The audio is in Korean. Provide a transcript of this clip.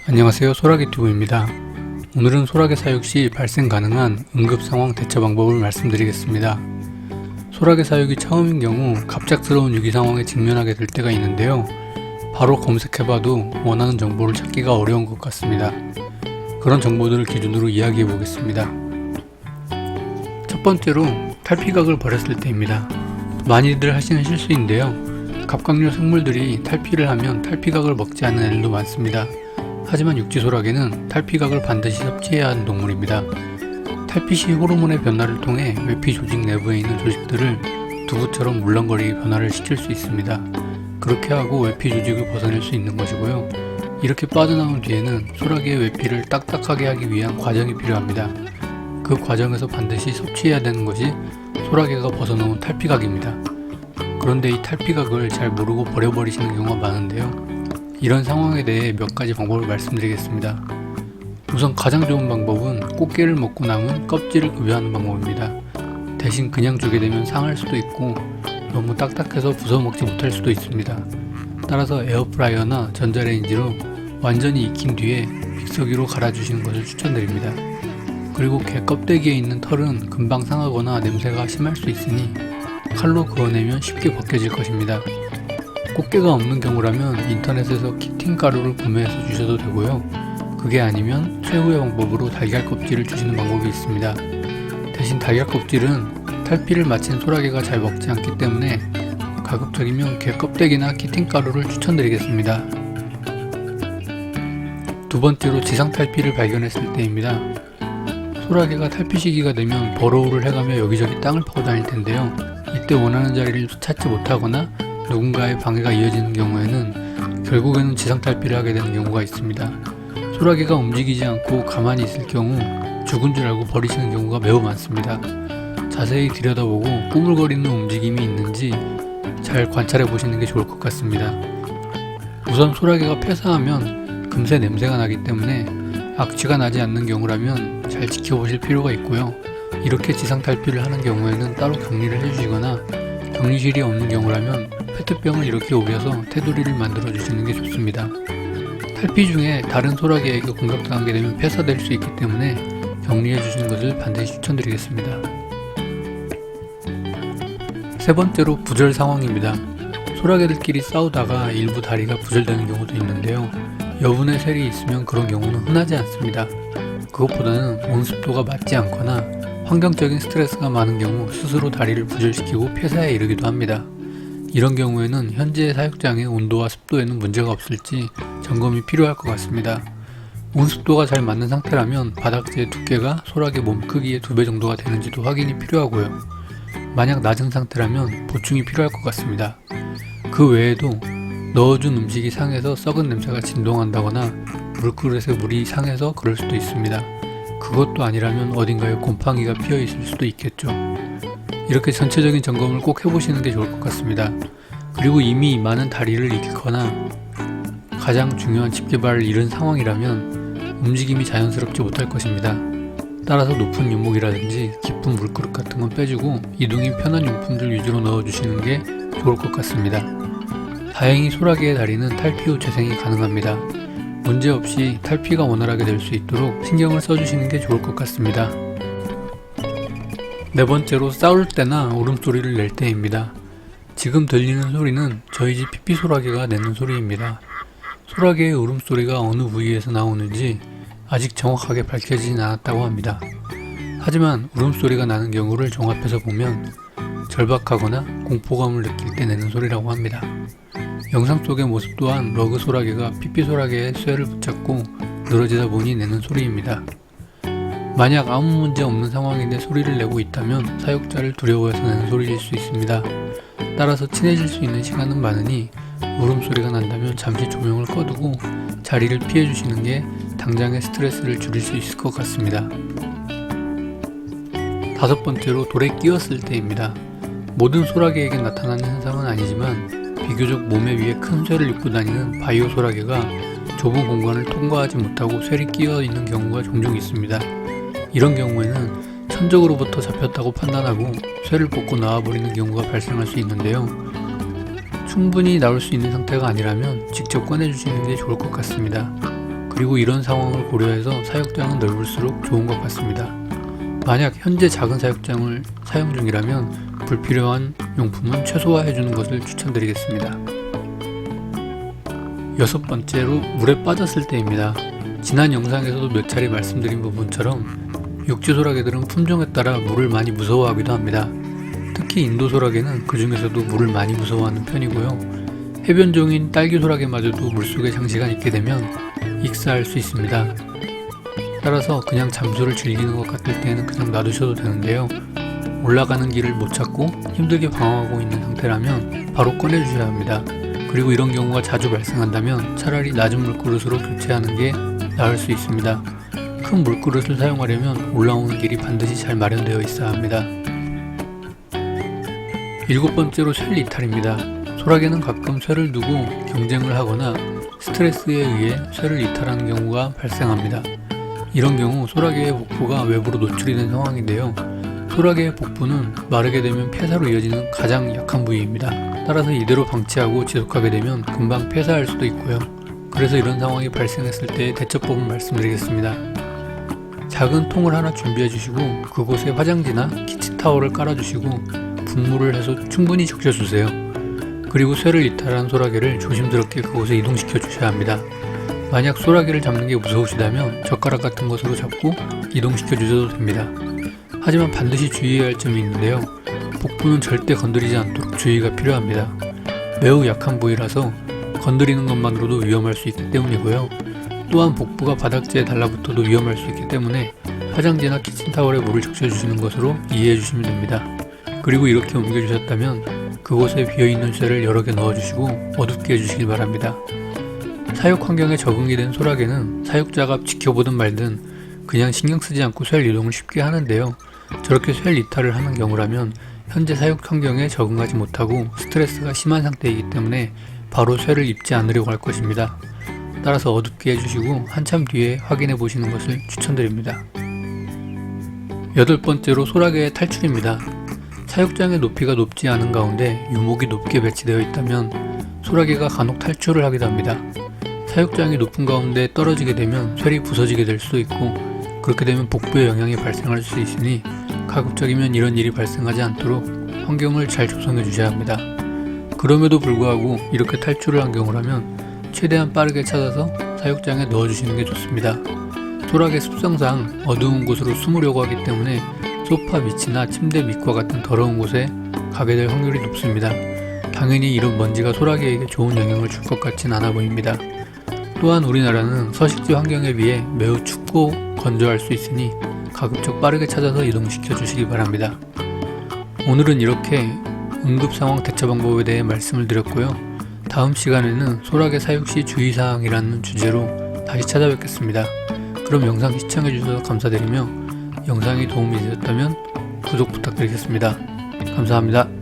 안녕하세요, 소라게튜브입니다. 오늘은 소라게 사육 시 발생 가능한 응급상황 대처 방법을 말씀드리겠습니다. 소라게 사육이 처음인 경우 갑작스러운 위기 상황에 직면하게 될 때가 있는데요. 바로 검색해봐도 원하는 정보를 찾기가 어려운 것 같습니다. 그런 정보들을 기준으로 이야기해 보겠습니다. 첫 번째로 탈피각을 버렸을 때입니다. 많이들 하시는 실수인데요. 갑각류 생물들이 탈피를 하면 탈피각을 먹지 않는 애들도 많습니다. 하지만 육지소라게는 탈피각을 반드시 섭취해야 하는 동물입니다. 탈피 시 호르몬의 변화를 통해 외피 조직 내부에 있는 조직들을 두부처럼 물렁거리게 변화를 시킬 수 있습니다. 그렇게 하고 외피 조직을 벗어낼 수 있는 것이고요. 이렇게 빠져나온 뒤에는 소라게의 외피를 딱딱하게 하기 위한 과정이 필요합니다. 그 과정에서 반드시 섭취해야 되는 것이 소라게가 벗어놓은 탈피각입니다. 그런데 이 탈피각을 잘 모르고 버려버리시는 경우가 많은데요. 이런 상황에 대해 몇 가지 방법을 말씀드리겠습니다. 우선 가장 좋은 방법은 꽃게를 먹고 남은 껍질을 급여하는 방법입니다. 대신 그냥 주게 되면 상할 수도 있고 너무 딱딱해서 부숴 먹지 못할 수도 있습니다. 따라서 에어프라이어나 전자레인지로 완전히 익힌 뒤에 믹서기로 갈아주시는 것을 추천드립니다. 그리고 게 껍데기에 있는 털은 금방 상하거나 냄새가 심할 수 있으니 칼로 그어내면 쉽게 벗겨질 것입니다. 꽃게가 없는 경우라면 인터넷에서 키팅 가루를 구매해서 주셔도 되고요. 그게 아니면 최후의 방법으로 달걀 껍질을 주시는 방법이 있습니다. 대신 달걀 껍질은 탈피를 마친 소라게가 잘 먹지 않기 때문에 가급적이면 게 껍데기나 키팅 가루를 추천드리겠습니다. 두 번째로 지상 탈피를 발견했을 때입니다. 소라게가 탈피 시기가 되면 버로우를 해가며 여기저기 땅을 파고 다닐 텐데요. 이때 원하는 자리를 찾지 못하거나 누군가의 방해가 이어지는 경우에는 결국에는 지상 탈피를 하게 되는 경우가 있습니다. 소라게가 움직이지 않고 가만히 있을 경우 죽은 줄 알고 버리시는 경우가 매우 많습니다. 자세히 들여다보고 꾸물거리는 움직임이 있는지 잘 관찰해 보시는 게 좋을 것 같습니다. 우선 소라게가 폐사하면 금세 냄새가 나기 때문에 악취가 나지 않는 경우라면 잘 지켜보실 필요가 있고요. 이렇게 지상 탈피를 하는 경우에는 따로 격리를 해주시거나 격리실이 없는 경우라면 페트병을 이렇게 오려서 테두리를 만들어 주시는 게 좋습니다. 탈피 중에 다른 소라게에게 공격당하게 되면 폐사될 수 있기 때문에 격리해 주시는 것을 반드시 추천드리겠습니다. 세 번째로 부절 상황입니다. 소라게들끼리 싸우다가 일부 다리가 부절되는 경우도 있는데요. 여분의 셀이 있으면 그런 경우는 흔하지 않습니다. 그것보다는 온습도가 맞지 않거나 환경적인 스트레스가 많은 경우 스스로 다리를 부절시키고 폐사에 이르기도 합니다. 이런 경우에는 현재 사육장의 온도와 습도에는 문제가 없을지 점검이 필요할 것 같습니다. 온습도가 잘 맞는 상태라면 바닥재의 두께가 소라게 몸 크기의 2배 정도가 되는지도 확인이 필요하고요. 만약 낮은 상태라면 보충이 필요할 것 같습니다. 그 외에도 넣어준 음식이 상해서 썩은 냄새가 진동한다거나 물그릇에 물이 상해서 그럴 수도 있습니다. 그것도 아니라면 어딘가에 곰팡이가 피어 있을 수도 있겠죠. 이렇게 전체적인 점검을 꼭 해보시는 게 좋을 것 같습니다. 그리고 이미 많은 다리를 잃거나 가장 중요한 집게발을 잃은 상황이라면 움직임이 자연스럽지 못할 것입니다. 따라서 높은 유목이라든지 깊은 물그릇 같은 건 빼주고 이동이 편한 용품들 위주로 넣어주시는 게 좋을 것 같습니다. 다행히 소라게의 다리는 탈피 후 재생이 가능합니다. 문제없이 탈피가 원활하게 될 수 있도록 신경을 써주시는 게 좋을 것 같습니다. 네 번째로 싸울 때나 울음소리를 낼 때입니다. 지금 들리는 소리는 저희 집 피피소라게가 내는 소리입니다. 소라게의 울음소리가 어느 부위에서 나오는지 아직 정확하게 밝혀지진 않았다고 합니다. 하지만 울음소리가 나는 경우를 종합해서 보면 절박하거나 공포감을 느낄 때 내는 소리라고 합니다. 영상 속의 모습 또한 러그 소라게가 피피 소라게의 쇠를 붙잡고 늘어지다 보니 내는 소리입니다. 만약 아무 문제 없는 상황인데 소리를 내고 있다면 사육자를 두려워해서 내는 소리일 수 있습니다. 따라서 친해질 수 있는 시간은 많으니 울음소리가 난다면 잠시 조명을 꺼두고 자리를 피해주시는 게 당장의 스트레스를 줄일 수 있을 것 같습니다. 다섯 번째로 돌에 끼었을 때입니다. 모든 소라게에게 나타나는 현상은 아니지만 비교적 몸에 위에 큰 쇠를 입고 다니는 바이오 소라게가 좁은 공간을 통과하지 못하고 쇠를 끼어 있는 경우가 종종 있습니다. 이런 경우에는 천적으로부터 잡혔다고 판단하고 쇠를 벗고 나와버리는 경우가 발생할 수 있는데요. 충분히 나올 수 있는 상태가 아니라면 직접 꺼내주시는 게 좋을 것 같습니다. 그리고 이런 상황을 고려해서 사육장은 넓을수록 좋은 것 같습니다. 만약 현재 작은 사육장을 사용 중이라면 불필요한 용품은 최소화해주는 것을 추천드리겠습니다. 여섯 번째로 물에 빠졌을 때입니다. 지난 영상에서도 몇 차례 말씀드린 부분처럼 육지 소라게들은 품종에 따라 물을 많이 무서워하기도 합니다. 특히 인도 소라게는 그 중에서도 물을 많이 무서워하는 편이고요. 해변종인 딸기 소라게마저도 물속에 장시간 있게 되면 익사할 수 있습니다. 따라서 그냥 잠수를 즐기는 것 같을 때는 그냥 놔두셔도 되는데요. 올라가는 길을 못 찾고 힘들게 방황하고 있는 상태라면 바로 꺼내주셔야 합니다. 그리고 이런 경우가 자주 발생한다면 차라리 낮은 물그릇으로 교체하는 게 나을 수 있습니다. 큰 물그릇을 사용하려면 올라오는 길이 반드시 잘 마련되어 있어야 합니다. 일곱 번째로 쇠 이탈입니다. 소라게는 가끔 쇠를 두고 경쟁을 하거나 스트레스에 의해 쇠를 이탈하는 경우가 발생합니다. 이런 경우 소라게의 복부가 외부로 노출이 된 상황인데요. 소라게의 복부는 마르게 되면 폐사로 이어지는 가장 약한 부위입니다. 따라서 이대로 방치하고 지속하게 되면 금방 폐사할 수도 있고요. 그래서 이런 상황이 발생했을 때 대처법을 말씀드리겠습니다. 작은 통을 하나 준비해 주시고 그곳에 화장지나 키친타월을 깔아 주시고 분무를 해서 충분히 적셔주세요. 그리고 쇠를 이탈한 소라게를 조심스럽게 그곳에 이동시켜 주셔야 합니다. 만약 소라게를 잡는 게 무서우시다면 젓가락 같은 것으로 잡고 이동시켜 주셔도 됩니다. 하지만 반드시 주의해야 할 점이 있는데요. 복부는 절대 건드리지 않도록 주의가 필요합니다. 매우 약한 부위라서 건드리는 것만으로도 위험할 수 있기 때문이고요. 또한 복부가 바닥재에 달라붙어도 위험할 수 있기 때문에 화장지나 키친타월에 물을 적셔주시는 것으로 이해해 주시면 됩니다. 그리고 이렇게 옮겨주셨다면 그곳에 비어있는 쇠를 여러 개 넣어주시고 어둡게 해주시길 바랍니다. 사육 환경에 적응이 된 소라게는 사육자가 지켜보든 말든 그냥 신경 쓰지 않고 쇠 이동을 쉽게 하는데요. 저렇게 쇠 이탈을 하는 경우라면 현재 사육 환경에 적응하지 못하고 스트레스가 심한 상태이기 때문에 바로 쇠를 입지 않으려고 할 것입니다. 따라서 어둡게 해주시고 한참 뒤에 확인해 보시는 것을 추천드립니다. 여덟 번째로 소라게의 탈출입니다. 사육장의 높이가 높지 않은 가운데 유목이 높게 배치되어 있다면 소라게가 간혹 탈출을 하기도 합니다. 사육장이 높은 가운데 떨어지게 되면 쇠이 부서지게 될 수도 있고 그렇게 되면 복부에 영향이 발생할 수 있으니 가급적이면 이런 일이 발생하지 않도록 환경을 잘 조성해 주셔야 합니다. 그럼에도 불구하고 이렇게 탈출을 한 경우라면 최대한 빠르게 찾아서 사육장에 넣어주시는 게 좋습니다. 소라게 습성상 어두운 곳으로 숨으려고 하기 때문에 소파 밑이나 침대 밑과 같은 더러운 곳에 가게 될 확률이 높습니다. 당연히 이런 먼지가 소라게에게 좋은 영향을 줄 것 같진 않아 보입니다. 또한 우리나라는 서식지 환경에 비해 매우 춥고 건조할 수 있으니 가급적 빠르게 찾아서 이동시켜 주시기 바랍니다. 오늘은 이렇게 응급상황 대처 방법에 대해 말씀을 드렸고요. 다음 시간에는 소라게 사육 시 주의사항이라는 주제로 다시 찾아뵙겠습니다. 그럼 영상 시청해 주셔서 감사드리며 영상이 도움이 되셨다면 구독 부탁드리겠습니다. 감사합니다.